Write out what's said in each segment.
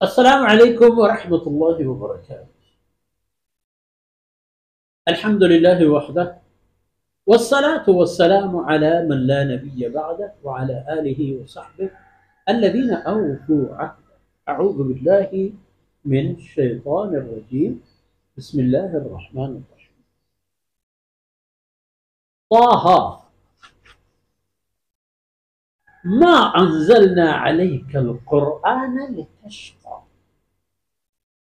السلام عليكم ورحمة الله وبركاته. الحمد لله وحده، والصلاة والسلام على من لا نبي بعده وعلى آله وصحبه الذين أوفوا عهده. أعوذ بالله من الشيطان الرجيم. بسم الله الرحمن الرحيم. طه ما أنزلنا عليك القرآن لتشقى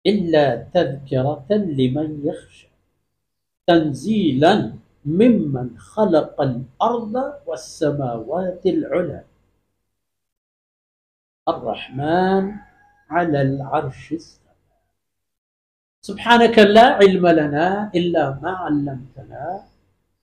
إلا تذكرة لمن يخشى تنزيلا ممن خلق الأرض والسماوات العلى الرحمن على العرش استوى. سبحانك لا علم لنا إلا ما علمتنا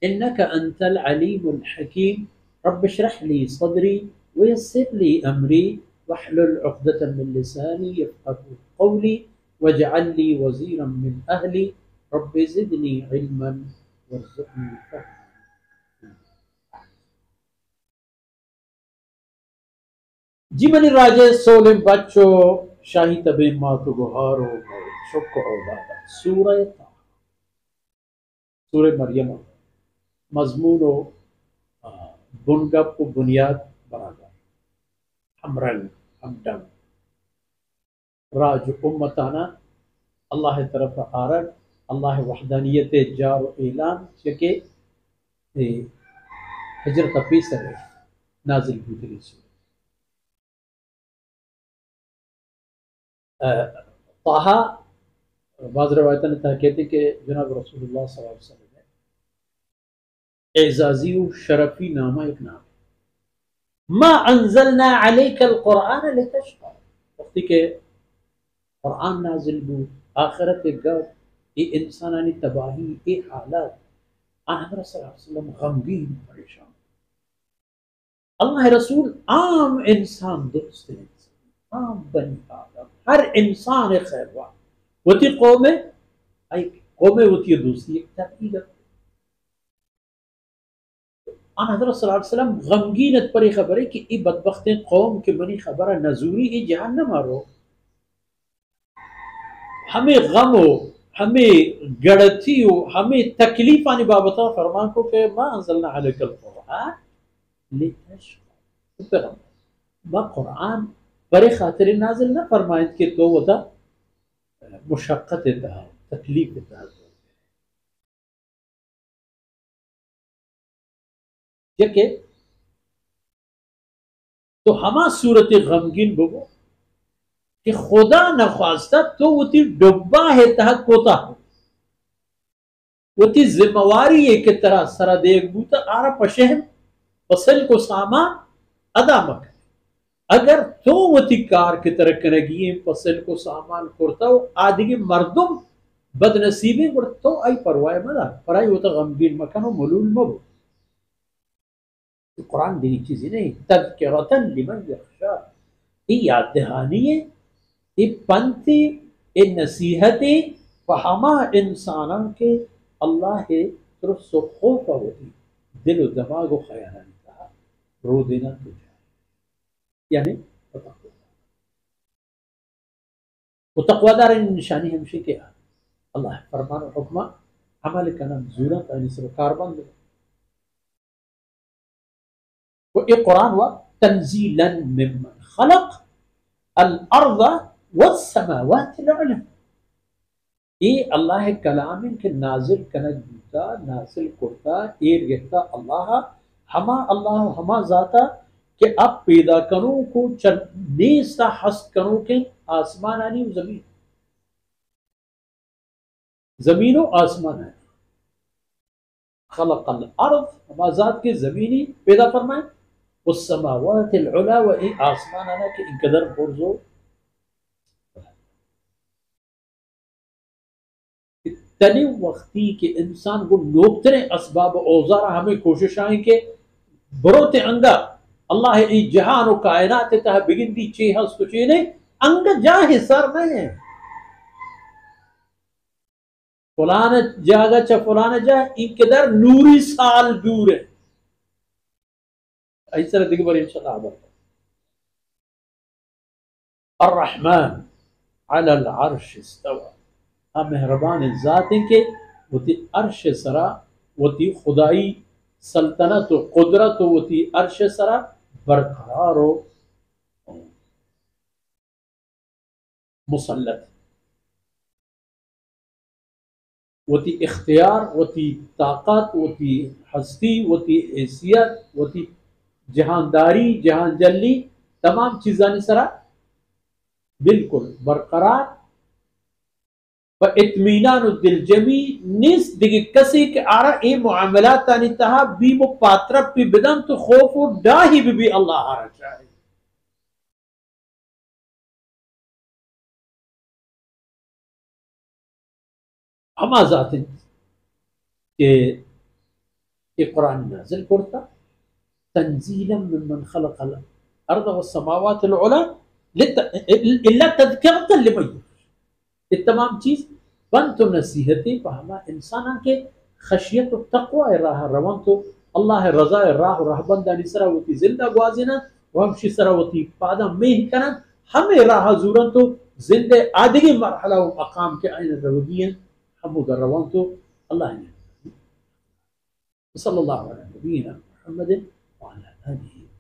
إنك أنت العليم الحكيم. رب اشرح لي صدري ويسر لي أمري واحلل عقدة من لساني يفقهوا قولي واجعل لي وزيرا من أهلي رب زدني علما وارزقني فهما. جی منی راجے سولم بچو شاہی تبین ماتو گوھارو شکو اولادا سورہ طه سورہ مریم مضمون و بنگپ و بنیاد برابر ہم رنگ ہم ڈنگ راج امتانا اللہ طرف آرد اللہ وحدانیت جار و اعلان چکے حجرت پیسر نازل بودری سورہ طه. بعض روایتوں نے کہتے کہ جناب رسول اللہ صلی اللہ علیہ وسلم اعزازی و شرفی نامہ ایک نام ہے. ما انزلنا علیک القرآن لتشقى، وقتی کہ قرآن نازل بود آخرت گرد یہ انسانانی تباہی یہ حالات حضرت صلی اللہ علیہ وسلم غمگین پریشان. اللہ رسول عام انسان درست انسان عام بنی آدم ہر انسان خیروا وتی قوم ای قوم وتی دوسری ایک ترتیب حضرت صلی اللہ علیہ وسلم غمگینت پر خبر ہے کہ ای بدبخت قوم کے بنی خبر نزوری ای جہنم آرو ہمیں غم ہو ہمیں گڑتی ہو ہمیں تکلیف آنی بابتا فرمان کو کہ ما انزلنا علیک القرآن لتشقى. پیغمبر ما قرآن برے خاطر نازل نہ فرمائیں کہ تو وہ دا مشقت تھا تکلیف تھا. کہ تو ہما صورت غمگین بگو کہ خدا نخواستہ تو وہ تی ڈبا ہے تحت کوتا ہو وہ تی ذمہواری ہے کہ طرح سرا دیکھ بوتا آرہ پشہم فصل کو سامان ادا مکر اگر تو وہ تی کار کی طرح کنگی فصل کو سامان کرتا ہو آدھگی مردم بد نصیبیں تو آئی پروائے مدار پرائی ہوتا غمگین مکن و ملول مبو. قرآن دینی چیزی نہیں تذکرتن لمن یخشا یہ یاد دہانی ہے یہ پنتی یہ نصیحتی فہما انسانان کے اللہ ہے طرف سے خوف ہوتی دل و دماغ و خیالان کہا رو دینا تجھے یعنی وہ تقوادار نشانی ہمشی کے اللہ فرمان و حکمہ عمل کا نام زورت ہے نصر کاربان دے وہ ایک قرآن ہوا تنزیلا ممن خلق الارض والسماوات العلى یہ اللہ کلام کے نازل کنک بوتا نازل کرتا ایر گہتا اللہ ہما ذاتا کہ اب پیدا کروں کو نیستا حسد کروں کہ آسمان آنی و زمین و آسمان آنی خلق الارض ہما ذات کے زمینی پیدا فرمائے والسماوات العلا و ای آسمان آنا کہ انقدر برزو اتنی وقتی کہ انسان کو نوکترے اسباب اوزار ہمیں کوشش آئیں کہ بروت انگا اللہ ای جہان و کائنات تہا بگن دی چی ہست تو چی نہیں انگا جاہ سر نہیں ہے فلانا جاگا چا فلانا جاہ انقدر نوری سال دور ہے ایسا دیکھ بار انشاءاللہ عبر الرحمن علی العرش استوى. ہاں مہربان ذات ہیں کہ وہ تی عرش سرا وہ تی خدائی سلطنت و قدرت و وہ تی عرش سرا برقرار و مسلط. وہ تی اختیار، وہ تی طاقت، وہ تی ہستی، وہ تی حیثیت، وہ تی جہانداری، جہان جلی، تمام چیزاں سرا بالکل برقرار و اطمینان الدل جمی نیس دیگه کسی که آرا ای معاملات تانی تها بیم و پاترب پی بدن تو خوف و ڈاہی بھی اللہ آرا چاہے. ہما ذات کہ یہ قرآن نازل کرتا تنزیلا ممن خلق الارض والسماوات العلا الا تذکرتا لمن یخشی. یہ تمام چیز بن تو نصیحتیں فہما انسانا کے خشیت و تقوی راہ روان تو اللہ رضا راہ راہ بندانی سرا ہوتی زندہ گوازینا وہمشی سرا ہوتی پادا میں ہی کنن ہمیں راہ زورن تو زندہ آدھگی مرحلہ و مقام کے آئین رودین ہمو در روان تو اللہ نے صلی اللہ علیہ نبینا محمد وعلى آله